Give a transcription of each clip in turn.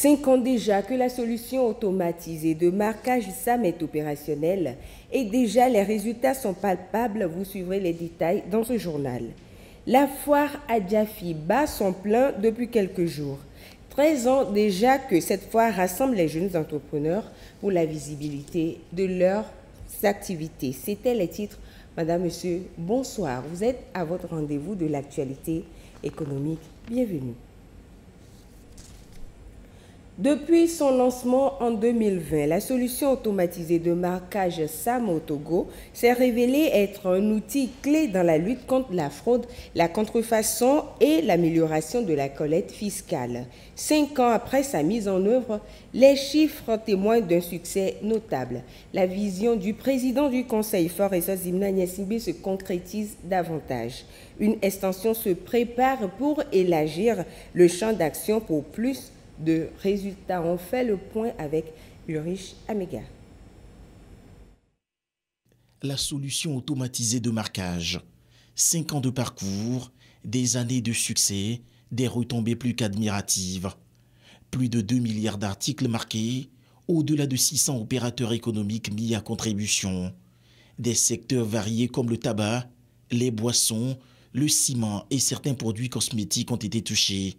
5 ans déjà que la solution automatisée de marquage SAM est opérationnelle et déjà les résultats sont palpables. Vous suivrez les détails dans ce journal. La foire Adjafi bat son plein depuis quelques jours. 13 ans déjà que cette foire rassemble les jeunes entrepreneurs pour la visibilité de leurs activités. C'était les titres. Madame, Monsieur, bonsoir. Vous êtes à votre rendez-vous de l'actualité économique. Bienvenue. Depuis son lancement en 2020, la solution automatisée de marquage SAM au Togo s'est révélée être un outil clé dans la lutte contre la fraude, la contrefaçon et l'amélioration de la collecte fiscale. 5 ans après sa mise en œuvre, les chiffres témoignent d'un succès notable. La vision du président du Conseil, Foressa Zimna Nyassimbe, se concrétise davantage. Une extension se prépare pour élargir le champ d'action pour plus de résultats. On fait le point avec Ulrich Amega. La solution automatisée de marquage. 5 ans de parcours, des années de succès, des retombées plus qu'admiratives. Plus de 2 milliards d'articles marqués, au-delà de 600 opérateurs économiques mis à contribution. Des secteurs variés comme le tabac, les boissons, le ciment et certains produits cosmétiques ont été touchés.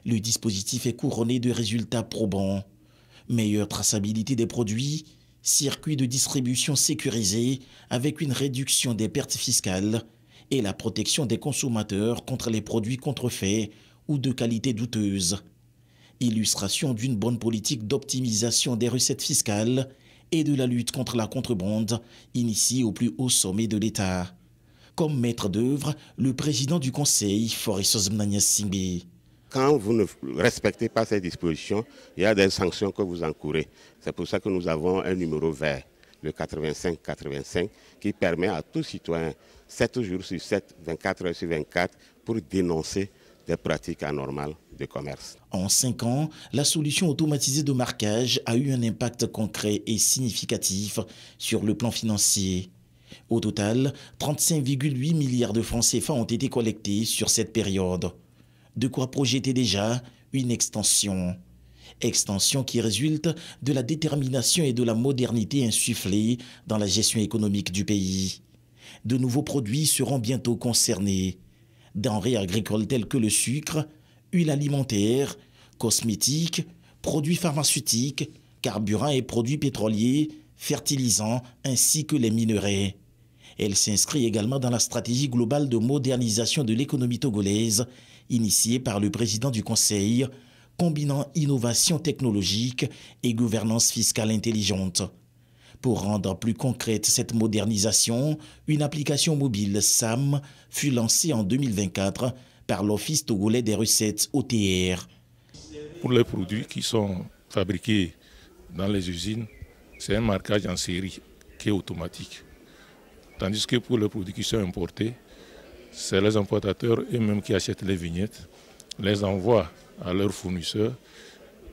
Le dispositif est couronné de résultats probants. Meilleure traçabilité des produits, circuit de distribution sécurisé avec une réduction des pertes fiscales et la protection des consommateurs contre les produits contrefaits ou de qualité douteuse. Illustration d'une bonne politique d'optimisation des recettes fiscales et de la lutte contre la contrebande initiée au plus haut sommet de l'État. Comme maître d'œuvre, le président du Conseil, Foressa Zimna Nyassimbe. Quand vous ne respectez pas ces dispositions, il y a des sanctions que vous encourez. C'est pour ça que nous avons un numéro vert, le 85-85, qui permet à tout citoyen, 7 jours sur 7, 24 heures sur 24, pour dénoncer des pratiques anormales de commerce. En 5 ans, la solution automatisée de marquage a eu un impact concret et significatif sur le plan financier. Au total, 35,8 milliards de francs CFA ont été collectés sur cette période. De quoi projeter déjà une extension. Extension qui résulte de la détermination et de la modernité insufflées dans la gestion économique du pays. De nouveaux produits seront bientôt concernés. Denrées agricoles telles que le sucre, huile alimentaire, cosmétiques, produits pharmaceutiques, carburants et produits pétroliers, fertilisants ainsi que les minerais. Elle s'inscrit également dans la stratégie globale de modernisation de l'économie togolaise initiée par le président du Conseil, combinant innovation technologique et gouvernance fiscale intelligente. Pour rendre plus concrète cette modernisation, une application mobile SAM fut lancée en 2024 par l'Office togolais des recettes OTR. Pour les produits qui sont fabriqués dans les usines, c'est un marquage en série qui est automatique. Tandis que pour les produits qui sont importés, c'est les importateurs eux-mêmes qui achètent les vignettes, les envoient à leurs fournisseurs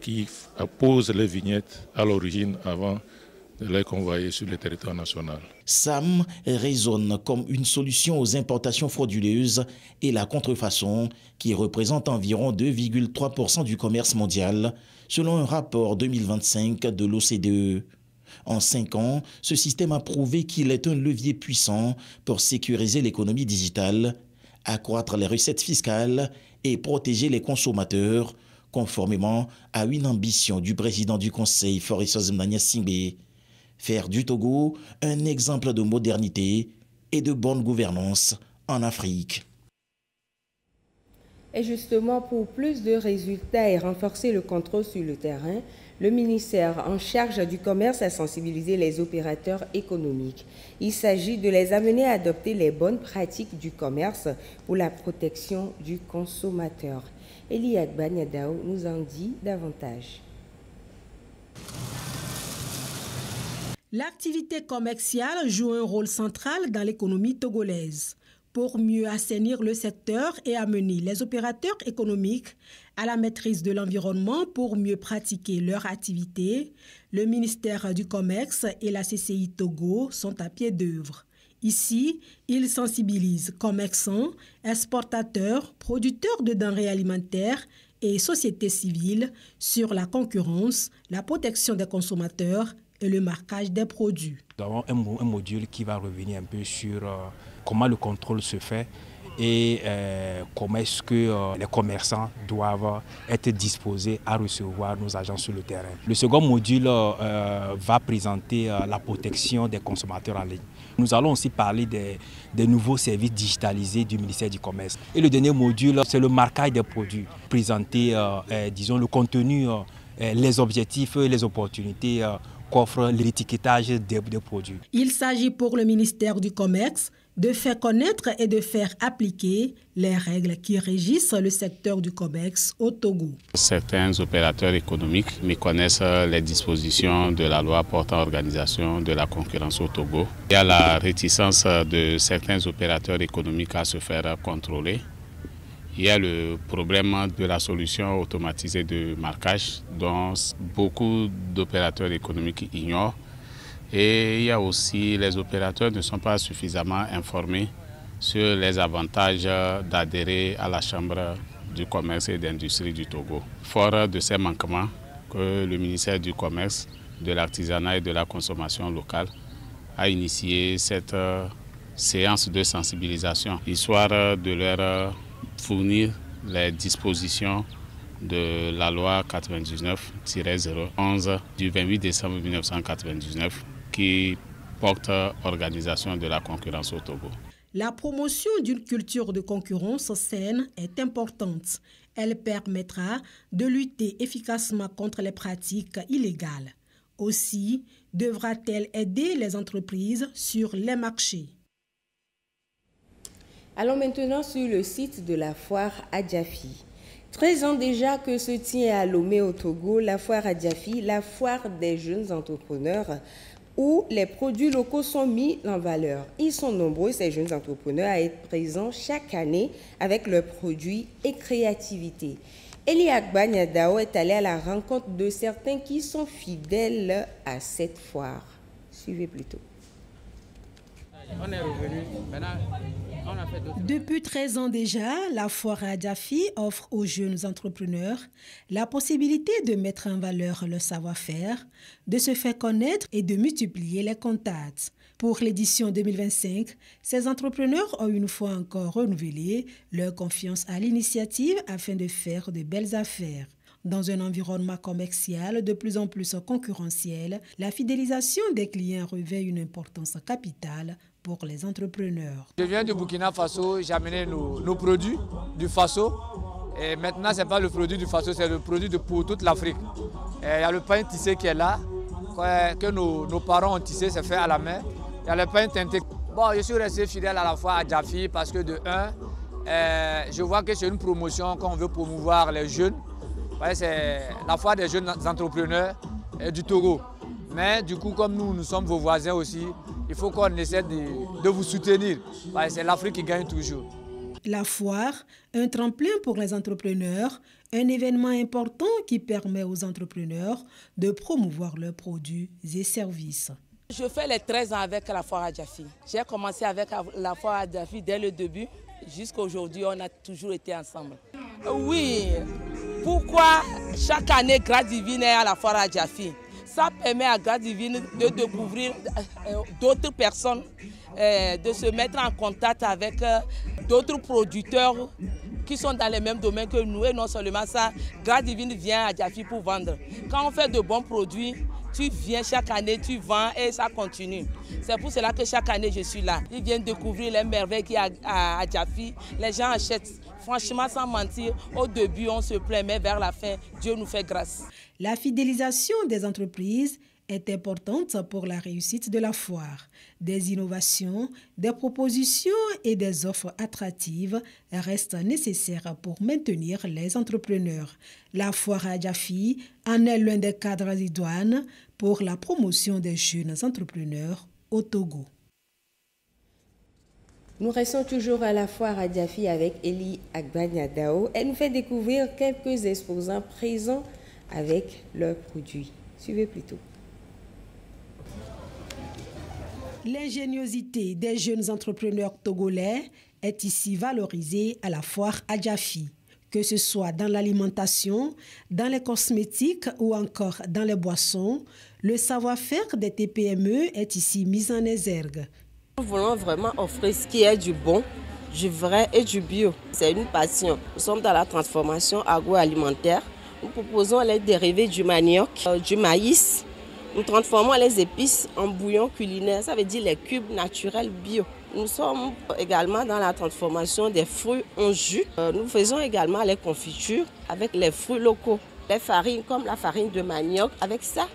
qui apposent les vignettes à l'origine avant de les convoyer sur le territoire national. SAM résonne comme une solution aux importations frauduleuses et la contrefaçon qui représente environ 2,3% du commerce mondial selon un rapport 2025 de l'OCDE. En 5 ans, ce système a prouvé qu'il est un levier puissant pour sécuriser l'économie digitale, accroître les recettes fiscales et protéger les consommateurs, conformément à une ambition du président du Conseil, Foressa Zimna Nyassimbe. Faire du Togo un exemple de modernité et de bonne gouvernance en Afrique. Et justement, pour plus de résultats et renforcer le contrôle sur le terrain, le ministère en charge du commerce a sensibilisé les opérateurs économiques. Il s'agit de les amener à adopter les bonnes pratiques du commerce pour la protection du consommateur. Eliad Banyadao nous en dit davantage. L'activité commerciale joue un rôle central dans l'économie togolaise. Pour mieux assainir le secteur et amener les opérateurs économiques à la maîtrise de l'environnement pour mieux pratiquer leur activité, le ministère du Commerce et la CCI Togo sont à pied d'œuvre. Ici, ils sensibilisent commerçants, exportateurs, producteurs de denrées alimentaires et société civile sur la concurrence, la protection des consommateurs et le marquage des produits. Nous avons un module qui va revenir un peu sur comment le contrôle se fait et comment est-ce que les commerçants doivent être disposés à recevoir nos agents sur le terrain. Le second module va présenter la protection des consommateurs en ligne. Nous allons aussi parler des nouveaux services digitalisés du ministère du Commerce. Et le dernier module, c'est le marquage des produits, présenter disons, le contenu, les objectifs et les opportunités qu'offre l'étiquetage des produits. Il s'agit pour le ministère du Commerce de faire connaître et de faire appliquer les règles qui régissent le secteur du commerce au Togo. Certains opérateurs économiques méconnaissent les dispositions de la loi portant organisation de la concurrence au Togo. Il y a la réticence de certains opérateurs économiques à se faire contrôler. Il y a le problème de la solution automatisée de marquage dont beaucoup d'opérateurs économiques ignorent. Et il y a aussi les opérateurs ne sont pas suffisamment informés sur les avantages d'adhérer à la Chambre du commerce et d'industrie du Togo. Fort de ces manquements que le ministère du Commerce, de l'Artisanat et de la Consommation locale a initié cette séance de sensibilisation, histoire de leur fournir les dispositions de la loi 99-011 du 28 décembre 1999 qui porte organisation de la concurrence au Togo. La promotion d'une culture de concurrence saine est importante. Elle permettra de lutter efficacement contre les pratiques illégales. Aussi, devra-t-elle aider les entreprises sur les marchés. Allons maintenant sur le site de la foire Adjafi. 13 ans déjà que se tient à Lomé au Togo la foire Adjafi, la foire des jeunes entrepreneurs, où les produits locaux sont mis en valeur. Ils sont nombreux, ces jeunes entrepreneurs, à être présents chaque année avec leurs produits et créativité. Eli Agbagnadao est allé à la rencontre de certains qui sont fidèles à cette foire. Suivez plutôt. On est revenu, maintenant on a fait d'autres. Depuis 13 ans déjà, la foire Adjafi offre aux jeunes entrepreneurs la possibilité de mettre en valeur leur savoir-faire, de se faire connaître et de multiplier les contacts. Pour l'édition 2025, ces entrepreneurs ont une fois encore renouvelé leur confiance à l'initiative afin de faire de belles affaires. Dans un environnement commercial de plus en plus concurrentiel, la fidélisation des clients revêt une importance capitale pour les entrepreneurs. Je viens du Burkina Faso, j'ai amené nos produits du Faso. Et maintenant, ce n'est pas le produit du Faso, c'est le produit pour toute l'Afrique. Il y a le pain tissé qui est là, que nos parents ont tissé, c'est fait à la main. Il y a le pain teinté. Bon, je suis resté fidèle à la fois à Adjafi parce que de un, je vois que c'est une promotion qu'on veut promouvoir les jeunes. C'est la foire des jeunes entrepreneurs du Togo. Mais du coup, comme nous sommes vos voisins aussi, il faut qu'on essaie de vous soutenir. C'est l'Afrique qui gagne toujours. La foire, un tremplin pour les entrepreneurs, un événement important qui permet aux entrepreneurs de promouvoir leurs produits et services. Je fais les 13 ans avec la foire Adjafi. J'ai commencé avec la foire Adjafi dès le début. Jusqu'à aujourd'hui, on a toujours été ensemble. Oui, pourquoi chaque année Grâce Divine est à la foire Adjafi? Ça permet à Grâce Divine de découvrir d'autres personnes, de se mettre en contact avec d'autres producteurs qui sont dans les mêmes domaines que nous. Et non seulement ça, Grâce Divine vient à Adjafi pour vendre. Quand on fait de bons produits, tu viens chaque année, tu vends et ça continue. C'est pour cela que chaque année je suis là. Ils viennent découvrir les merveilles qu'il y a à Adjafi. Les gens achètent. Franchement, sans mentir, au début on se plaint, mais vers la fin, Dieu nous fait grâce. La fidélisation des entreprises est importante pour la réussite de la foire. Des innovations, des propositions et des offres attractives restent nécessaires pour maintenir les entrepreneurs. La foire Adjafi en est l'un des cadres idoines pour la promotion des jeunes entrepreneurs au Togo. Nous restons toujours à la foire Adjafi avec Eli Agbagnadao. Elle nous fait découvrir quelques exposants présents avec leurs produits. Suivez plutôt. L'ingéniosité des jeunes entrepreneurs togolais est ici valorisée à la foire Adjafi. Que ce soit dans l'alimentation, dans les cosmétiques ou encore dans les boissons, le savoir-faire des TPME est ici mis en exergue. Nous voulons vraiment offrir ce qui est du bon, du vrai et du bio. C'est une passion. Nous sommes dans la transformation agroalimentaire. Nous proposons les dérivés du manioc, du maïs. Nous transformons les épices en bouillon culinaire, ça veut dire les cubes naturels bio. Nous sommes également dans la transformation des fruits en jus. Nous faisons également les confitures avec les fruits locaux. Les farines comme la farine de manioc. Avec ça,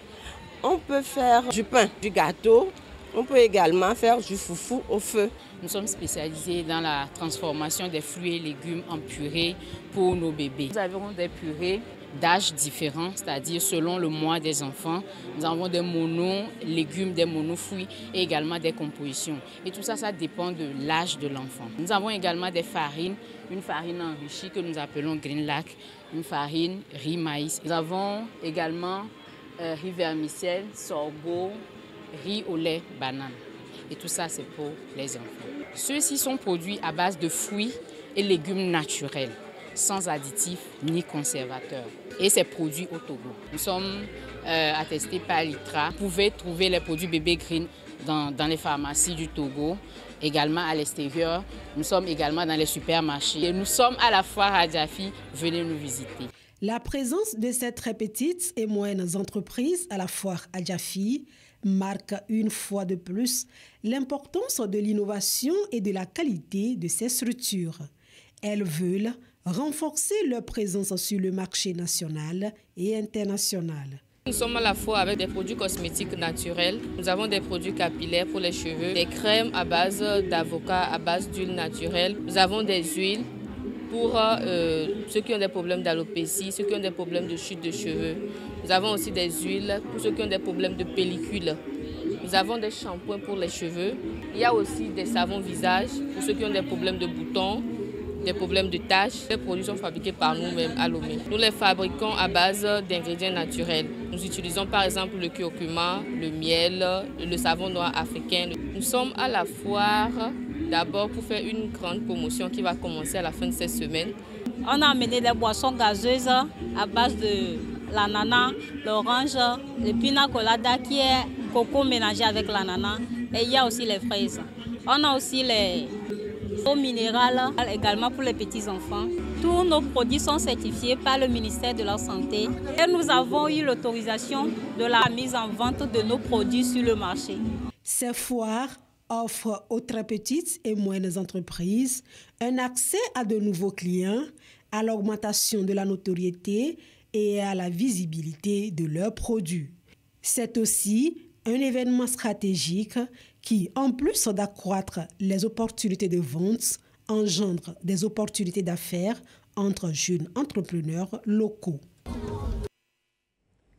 on peut faire du pain, du gâteau. On peut également faire du foufou au feu. Nous sommes spécialisés dans la transformation des fruits et légumes en purée pour nos bébés. Nous avons des purées d'âges différents, c'est-à-dire selon le mois des enfants. Nous avons des mono-légumes, des mono-fruits et également des compositions. Et tout ça, ça dépend de l'âge de l'enfant. Nous avons également des farines, une farine enrichie que nous appelons Green Lac, une farine riz maïs. Nous avons également riz vermicelle, sorgho, riz au lait, banane. Et tout ça, c'est pour les enfants. Ceux-ci sont produits à base de fruits et légumes naturels, sans additifs ni conservateurs. Et c'est produit au Togo. Nous sommes attestés par l'ITRA. Vous pouvez trouver les produits Bébé Green dans les pharmacies du Togo, également à l'extérieur. Nous sommes également dans les supermarchés. Et nous sommes à la foire Adjafi. Venez nous visiter. La présence de ces très petites et moyennes entreprises à la foire Adjafi marque une fois de plus l'importance de l'innovation et de la qualité de ces structures. Elles veulent renforcer leur présence sur le marché national et international. Nous sommes à la fois avec des produits cosmétiques naturels. Nous avons des produits capillaires pour les cheveux, des crèmes à base d'avocat, à base d'huile naturelle. Nous avons des huiles pour ceux qui ont des problèmes d'alopécie, ceux qui ont des problèmes de chute de cheveux. Nous avons aussi des huiles pour ceux qui ont des problèmes de pellicule. Nous avons des shampoings pour les cheveux. Il y a aussi des savons visage pour ceux qui ont des problèmes de boutons, des problèmes de taches. Les produits sont fabriqués par nous-mêmes à Lomé. Nous les fabriquons à base d'ingrédients naturels. Nous utilisons par exemple le curcuma, le miel, le savon noir africain. Nous sommes à la foire d'abord pour faire une grande promotion qui va commencer à la fin de cette semaine. On a amené des boissons gazeuses à base de l'ananas, l'orange, le pina colada qui est coco mélangé avec l'ananas. Et il y a aussi les fraises. On a aussi les eaux minérales également pour les petits-enfants. Tous nos produits sont certifiés par le ministère de la Santé. Et nous avons eu l'autorisation de la mise en vente de nos produits sur le marché. Ces foires offrent aux très petites et moyennes entreprises un accès à de nouveaux clients, à l'augmentation de la notoriété et à la visibilité de leurs produits. C'est aussi un événement stratégique qui, en plus d'accroître les opportunités de vente, engendre des opportunités d'affaires entre jeunes entrepreneurs locaux.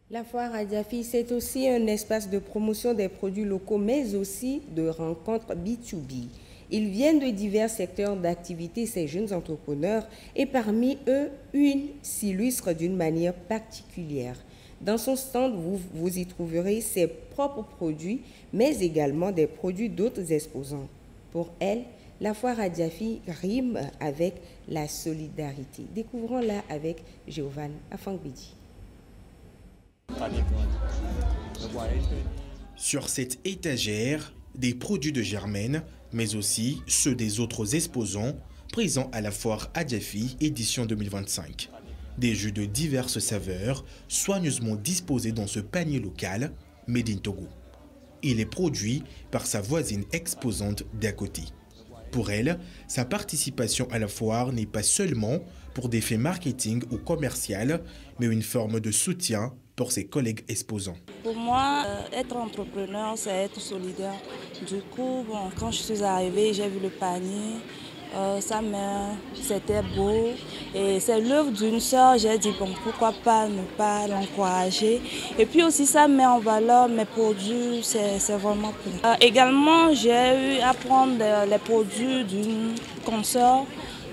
La foire Adjafi, c'est aussi un espace de promotion des produits locaux, mais aussi de rencontres B2B. Ils viennent de divers secteurs d'activité, ces jeunes entrepreneurs, et parmi eux, une s'illustre d'une manière particulière. Dans son stand, vous y trouverez ses propres produits, mais également des produits d'autres exposants. Pour elle, la foire Adjafi rime avec la solidarité. Découvrons-la avec Giovanni Afangbidi. Sur cette étagère, des produits de Germaine, mais aussi ceux des autres exposants présents à la foire Adjafi édition 2025. Des jus de diverses saveurs soigneusement disposés dans ce panier local Made in Togo. Il est produit par sa voisine exposante d'à côté. Pour elle, sa participation à la foire n'est pas seulement pour des faits marketing ou commercial, mais une forme de soutien pour ses collègues exposants. Pour moi, être entrepreneur, c'est être solidaire. Du coup, quand je suis arrivée, j'ai vu le panier. C'était beau et c'est l'œuvre d'une sœur. J'ai dit bon, pourquoi pas ne pas l'encourager. Et puis aussi ça met en valeur mes produits, c'est vraiment cool. Également j'ai eu à prendre les produits d'une consoeur.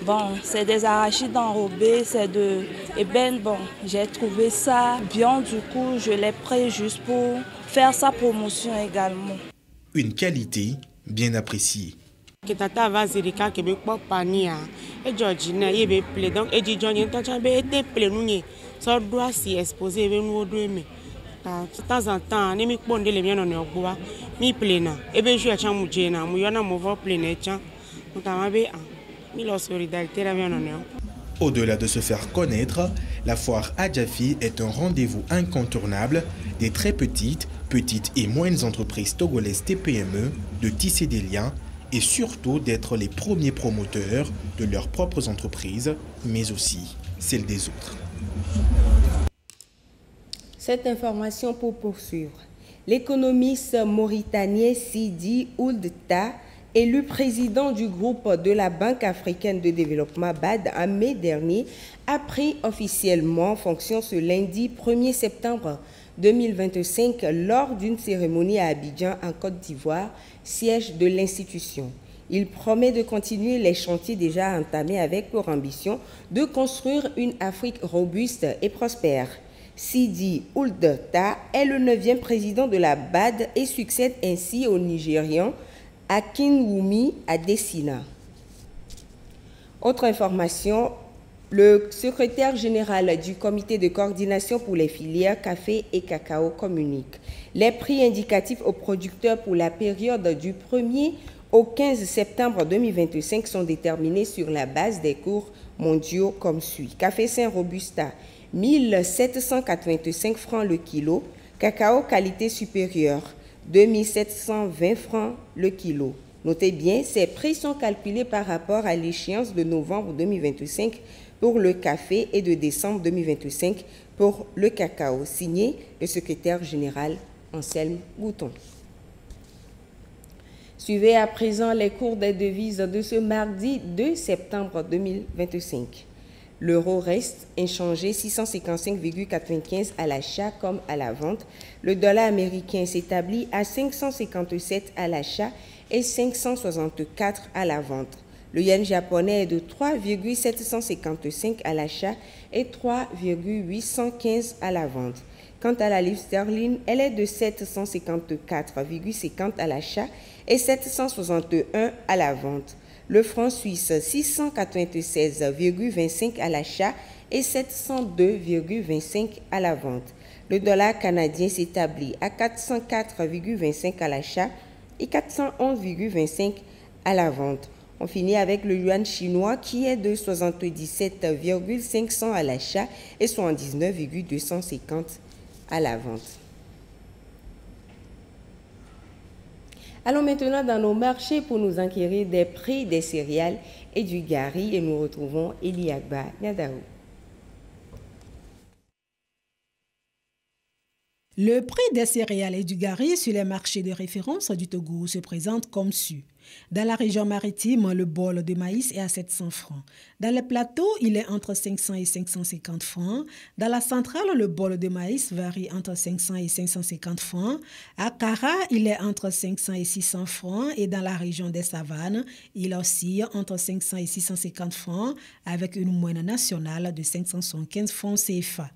Bon, c'est des arachides enrobés, c'est de ébène. Bon, j'ai trouvé ça bien, du coup je l'ai pris juste pour faire sa promotion également. Une qualité bien appréciée. Ketata va zirika kebe po pania e Georgina ye be ple donc e di Johnny to cha be te ple nunye so doit s'y exposer be nous do me de temps en temps ni mi ponde le bien on ogboa mi ple na e be ju cha mu je na mu yo na mo vo ple na cha mutama be mi lo solidarité la bien on. Au-delà de se faire connaître, la foire Adjafi est un rendez-vous incontournable des très petites et moyennes entreprises togolaises TPME de tisser des liens et surtout d'être les premiers promoteurs de leurs propres entreprises, mais aussi celles des autres. Cette information pour poursuivre. L'économiste mauritanien Sidi Ould Tah, élu président du groupe de la Banque africaine de développement BAD en mai dernier, a pris officiellement fonction ce lundi 1er septembre 2025 lors d'une cérémonie à Abidjan en Côte d'Ivoire, siège de l'institution. Il promet de continuer les chantiers déjà entamés avec pour ambition de construire une Afrique robuste et prospère. Sidi Ould Tah est le 9e président de la BAD et succède ainsi au Nigérian Akinwumi Adesina. Autre information, le secrétaire général du comité de coordination pour les filières café et cacao communique. Les prix indicatifs aux producteurs pour la période du 1er au 15 septembre 2025 sont déterminés sur la base des cours mondiaux comme suit. Café Saint Robusta, 1785 francs le kilo. Cacao qualité supérieure, 2720 francs le kilo. Notez bien, ces prix sont calculés par rapport à l'échéance de novembre 2025 pour le café et de décembre 2025 pour le cacao. Signé le secrétaire général Anselme Bouton. Suivez à présent les cours des devises de ce mardi 2 septembre 2025. L'euro reste inchangé 655,95 à l'achat comme à la vente. Le dollar américain s'établit à 557 à l'achat et 564 à la vente. Le yen japonais est de 3,755 à l'achat et 3,815 à la vente. Quant à la livre sterling, elle est de 754,50 à l'achat et 761 à la vente. Le franc suisse, 696,25 à l'achat et 702,25 à la vente. Le dollar canadien s'établit à 404,25 à l'achat et 411,25 à la vente. On finit avec le yuan chinois qui est de 77,500 à l'achat et 79,250 à la vente. Allons maintenant dans nos marchés pour nous enquérir des prix des céréales et du gari et nous retrouvons Eliagba Nyadaou. Le prix des céréales et du gari sur les marchés de référence du Togo se présente comme suit. Dans la région maritime, le bol de maïs est à 700 francs. Dans les plateaux, il est entre 500 et 550 francs. Dans la centrale, le bol de maïs varie entre 500 et 550 francs. À Kara, il est entre 500 et 600 francs. Et dans la région des savanes, il oscille entre 500 et 650 francs avec une moyenne nationale de 575 francs CFA.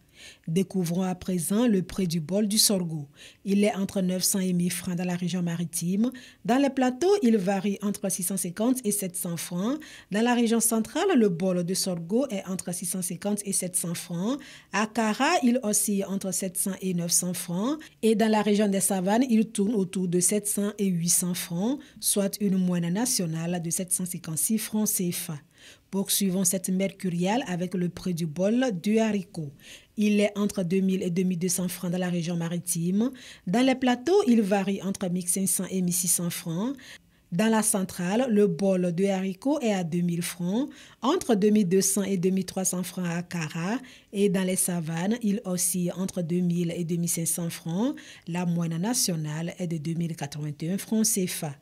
Découvrons à présent le prix du bol du sorgho. Il est entre 900 et 1000 francs dans la région maritime. Dans les plateaux, il varie entre 650 et 700 francs. Dans la région centrale, le bol de sorgho est entre 650 et 700 francs. À Kara, il oscille entre 700 et 900 francs. Et dans la région des savanes, il tourne autour de 700 et 800 francs, soit une moyenne nationale de 756 francs CFA. Poursuivons cette mercuriale avec le prix du bol de haricot. Il est entre 2000 et 2200 francs dans la région maritime. Dans les plateaux, il varie entre 1500 et 1600 francs. Dans la centrale, le bol de haricots est à 2000 francs, entre 2200 et 2300 francs à Kara, et dans les savanes, il oscille entre 2000 et 2500 francs. La moyenne nationale est de 2081 francs CFA.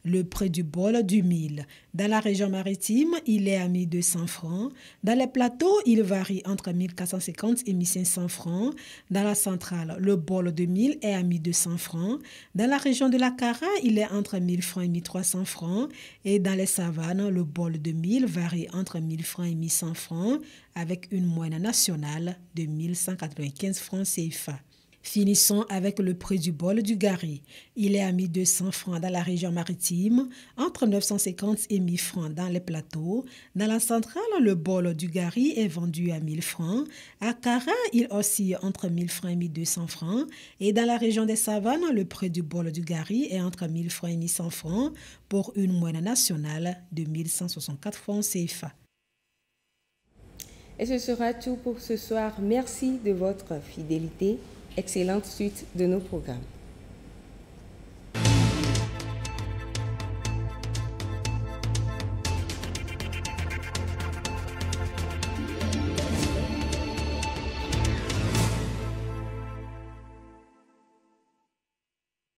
Le prix du bol du mil. Dans la région maritime, il est à 1200 francs. Dans les plateaux, il varie entre 1450 et 1500 francs. Dans la centrale, le bol de mil est à 1200 francs. Dans la région de la Kara, il est entre 1000 francs et 1300 francs. Et dans les savanes, le bol de mil varie entre 1000 francs et 1100 francs avec une moyenne nationale de 1195 francs CFA. Finissons avec le prix du bol du Gari. Il est à 1200 francs dans la région maritime, entre 950 et 1000 francs dans les plateaux. Dans la centrale, le bol du Gari est vendu à 1000 francs. À Kara, il oscille entre 1000 francs et 1200 francs. Et dans la région des Savanes, le prix du bol du Gari est entre 1000 francs et 1100 francs pour une moyenne nationale de 1164 francs CFA. Et ce sera tout pour ce soir. Merci de votre fidélité. Excellente suite de nos programmes.